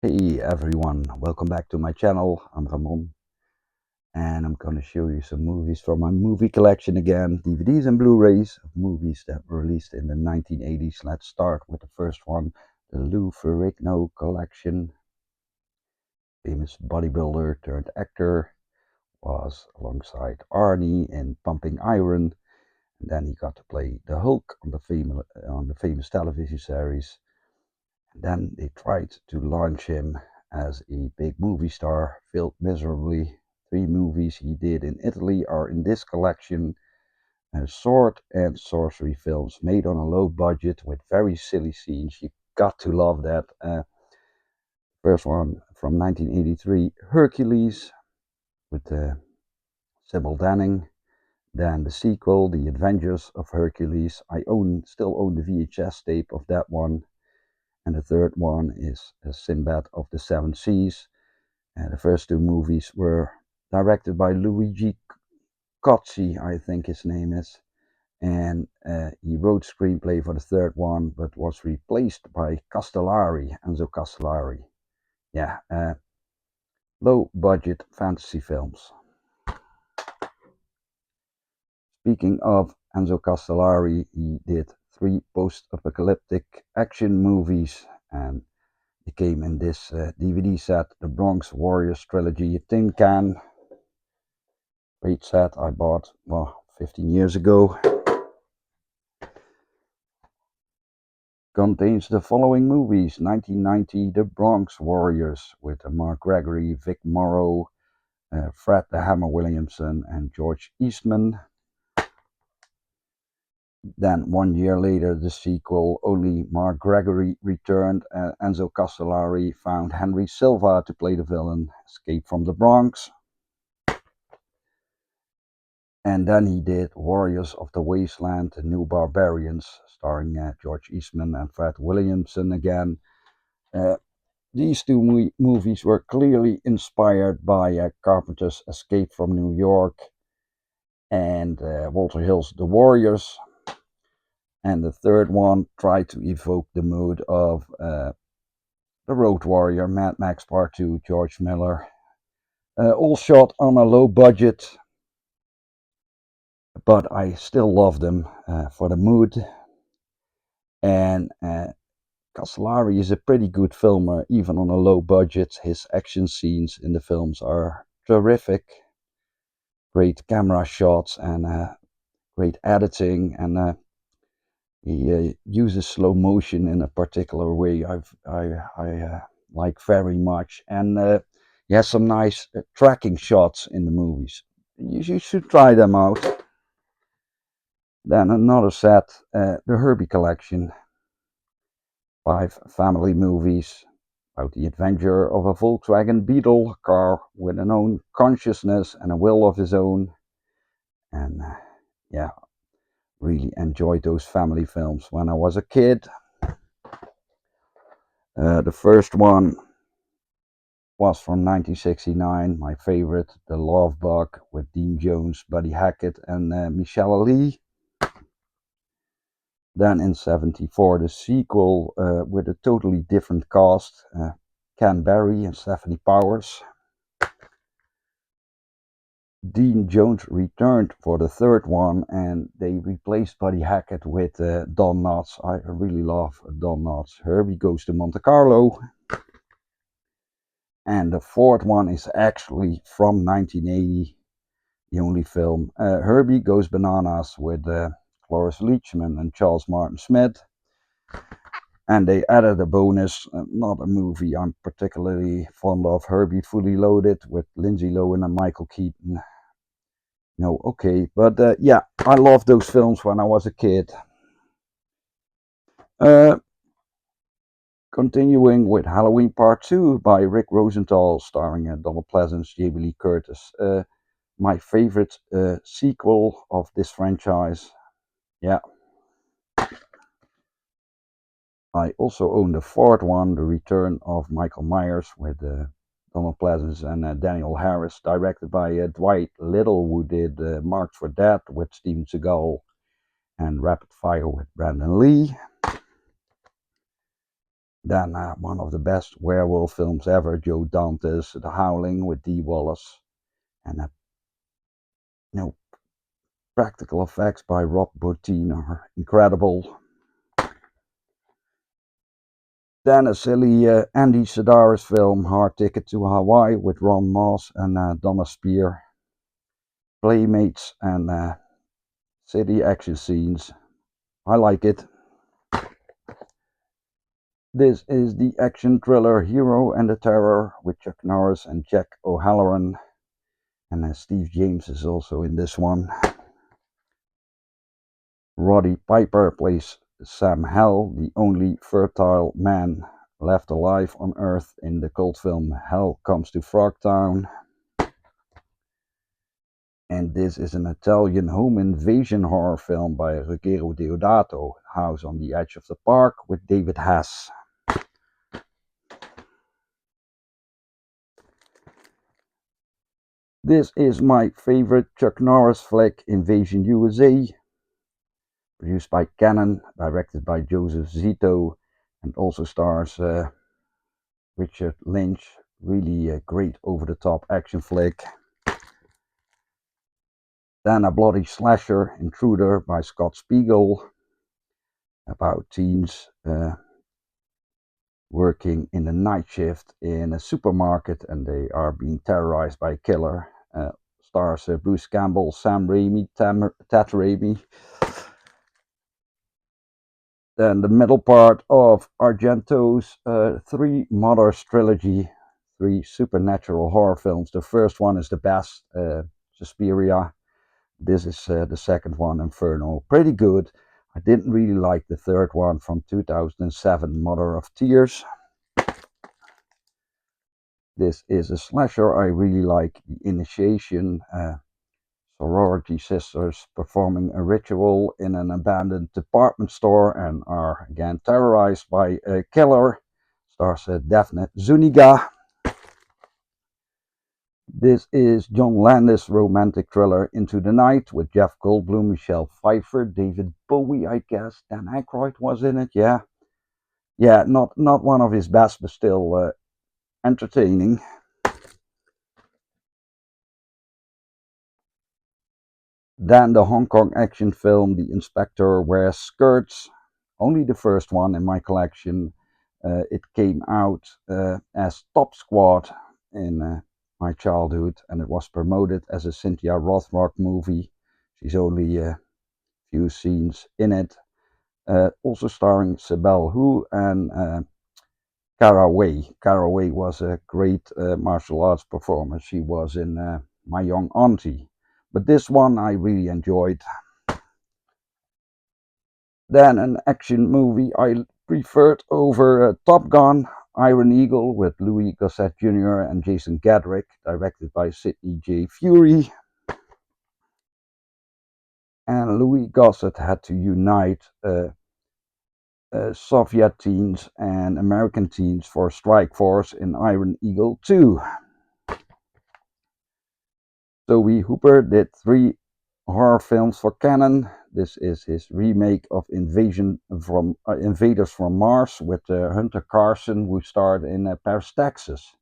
Hey everyone, welcome back to my channel. I'm Ramon and I'm going to show you some movies from my movie collection again, DVDs and Blu-rays of movies that were released in the 1980s. Let's start with the first one, the Lou Ferrigno collection. Famous bodybuilder turned actor, was alongside Arnie in Pumping Iron, and then he got to play the Hulk on the famous television series. Then they tried to launch him as a big movie star, failed miserably. Three movies he did in Italy are in this collection. Sword and sorcery films made on a low budget with very silly scenes. You got to love that. First one from 1983, Hercules with Sybil Danning. Then the sequel, The Adventures of Hercules. Still own the VHS tape of that one. And the third one is Sinbad of the Seven Seas. The first two movies were directed by Luigi Cozzi, I think his name is, and he wrote screenplay for the third one, but was replaced by Enzo Castellari. Yeah, low budget fantasy films. Speaking of Enzo Castellari, he did three post-apocalyptic action movies, and it came in this DVD set, the Bronx Warriors trilogy, a tin can. Great set I bought, well, 15 years ago. Contains the following movies: 1990, The Bronx Warriors with Mark Gregory, Vic Morrow, Fred the Hammer Williamson, and George Eastman. Then 1 year later, the sequel, only Mark Gregory returned. Enzo Castellari found Henry Silva to play the villain, Escape from the Bronx. And then he did Warriors of the Wasteland, The New Barbarians, starring George Eastman and Fred Williamson again. These two movies were clearly inspired by Carpenter's Escape from New York and Walter Hill's The Warriors. And the third one tried to evoke the mood of The Road Warrior, Mad Max Part 2, George Miller. All shot on a low budget, but I still love them for the mood. And Castellari is a pretty good filmer, even on a low budget. His action scenes in the films are terrific. Great camera shots and great editing, and he uses slow motion in a particular way I like very much, and he has some nice tracking shots in the movies. You should try them out. Then another set, the Herbie collection, 5 family movies about the adventure of a Volkswagen Beetle car with an own consciousness and a will of his own. And yeah, really enjoyed those family films when I was a kid. The first one was from 1969, my favorite, The Love Bug with Dean Jones, Buddy Hackett, and Michelle Ali. Then in 74, the sequel with a totally different cast, Ken Barry and Stephanie Powers. Dean Jones returned for the third one, and they replaced Buddy Hackett with Don Knotts. I really love Don Knotts. Herbie Goes to Monte Carlo. And the fourth one is actually from 1980, the only film. Herbie Goes Bananas with Cloris Leachman and Charles Martin Smith. And they added a bonus, not a movie I'm particularly fond of, Herbie Fully Loaded with Lindsay Lohan and Michael Keaton. No, okay, but yeah, I loved those films when I was a kid. Continuing with Halloween Part 2 by Rick Rosenthal, starring Donald Pleasence, Jamie Lee Curtis. My favorite sequel of this franchise. Yeah. I also own the fourth one, The Return of Michael Myers, with Donald Pleasence and Daniel Harris, directed by Dwight Little, who did Marked for Death with Steven Seagal and Rapid Fire with Brandon Lee. Then one of the best werewolf films ever, Joe Dante's The Howling with Dee Wallace, and you know, practical effects by Rob Bottin are incredible. Then a silly Andy Sedaris film, Hard Ticket to Hawaii with Ron Moss and Donna Spear. Playmates and city action scenes. I like it. This is the action thriller Hero and the Terror with Chuck Norris and Jack O'Halloran. And Steve James is also in this one. Roddy Piper plays Sam Hell, the only fertile man left alive on Earth in the cult film Hell Comes to Frogtown. And this is an Italian home invasion horror film by Ruggero Deodato, House on the Edge of the Park with David Hess. This is my favorite Chuck Norris flick, Invasion USA, produced by Cannon, directed by Joseph Zito, and also stars Richard Lynch. Really a great over-the-top action flick. Then a bloody slasher, Intruder by Scott Spiegel, about teens working in the night shift in a supermarket and they are being terrorized by a killer. Stars Bruce Campbell, Sam Raimi, Ted Raimi. Then the middle part of Argento's Three Mothers trilogy, three supernatural horror films. The first one is the best, Suspiria. This is the second one, Inferno. Pretty good. I didn't really like the third one from 2007, Mother of Tears. This is a slasher I really like, The Initiation. Sorority sisters performing a ritual in an abandoned department store and are again terrorized by a killer. Stars Daphne Zuniga. This is John Landis' romantic thriller Into the Night with Jeff Goldblum, Michelle Pfeiffer, David Bowie, I guess. Dan Aykroyd was in it, yeah. Yeah, not one of his best, but still entertaining. Then the Hong Kong action film The Inspector Wears Skirts, only the first one in my collection. It came out as Top Squad in my childhood and it was promoted as a Cynthia Rothrock movie. She's only a few scenes in it. Also starring Sibel Hu and Cara Wei. Cara Wei was a great martial arts performer. She was in My Young Auntie. But this one I really enjoyed. Then an action movie I preferred over Top Gun, Iron Eagle with Louis Gossett Jr. and Jason Gedrick, directed by Sidney J. Furie. And Louis Gossett had to unite Soviet teens and American teens for Strike Force in Iron Eagle 2. Tobe Hooper did 3 horror films for Cannon. This is his remake of Invaders from Mars with Hunter Carson, who starred in Paris, Texas.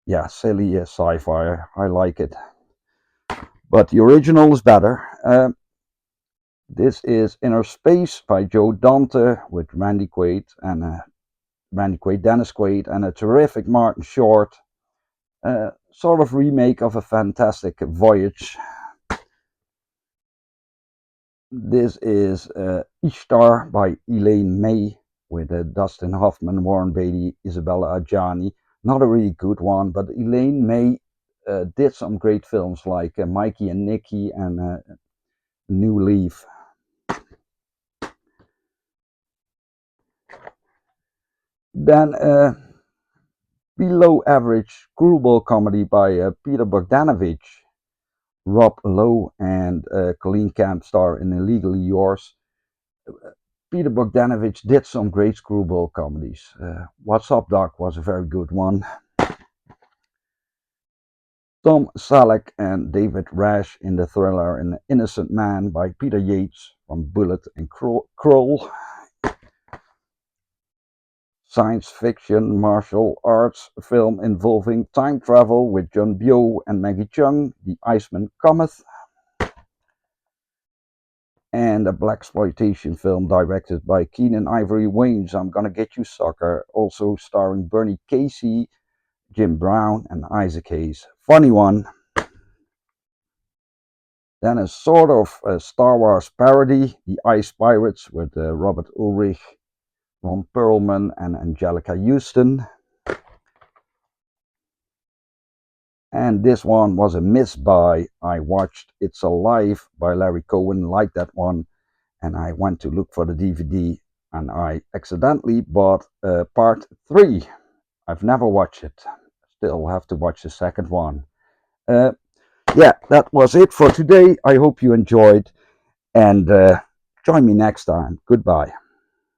Yeah, silly sci-fi. I like it. But the original is better. This is Inner Space by Joe Dante with Randy Quaid, Dennis Quaid, and a terrific Martin Short. Sort of remake of A Fantastic Voyage. This is Ishtar by Elaine May with Dustin Hoffman, Warren Beatty, Isabella Adjani. Not a really good one, but Elaine May did some great films like Mikey and Nicky and New Leaf. Then below average screwball comedy by Peter Bogdanovich. Rob Lowe and Colleen Camp star in Illegally Yours. Peter Bogdanovich did some great screwball comedies. What's Up Doc was a very good one. Tom Selleck and David Rash in the thriller An Innocent Man by Peter Yates from Bullet and Kroll. science fiction martial arts film involving time travel with John Bio and Maggie Cheung, The Iceman Cometh, and a blaxploitation film directed by Keenan Ivory Wayans, I'm Gonna Get You Sucker, also starring Bernie Casey, Jim Brown and Isaac Hayes. Funny one. Then a sort of a Star Wars parody, The Ice Pirates, with Robert Ulrich, Ron Perlman and Angelica Houston. And this one was a miss buy. I watched It's Alive by Larry Cohen, liked that one, and I went to look for the DVD and I accidentally bought part 3. I've never watched it. Still have to watch the second one. Yeah, that was it for today. I hope you enjoyed, and join me next time. Goodbye.